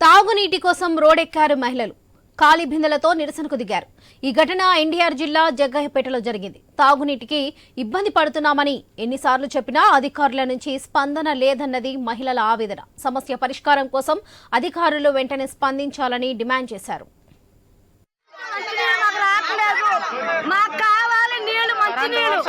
తాగునీటి కోసం రోడ్డెక్కారు మహిళలు. ఖాళీ బిందెలతో నిరసనకు దిగారు. ఈ ఘటన ఎన్టీఆర్ జిల్లా జగ్గయ్యపేటలో జరిగింది. తాగునీటికి ఇబ్బంది పడుతున్నామని ఎన్నిసార్లు చెప్పినా అధికారుల నుంచి స్పందన లేదన్నది మహిళల ఆవేదన. సమస్య పరిష్కారం కోసం అధికారులు వెంటనే స్పందించాలని డిమాండ్ చేశారు. మాకు కావాలి నీళ్లు, మంచి నీళ్లు.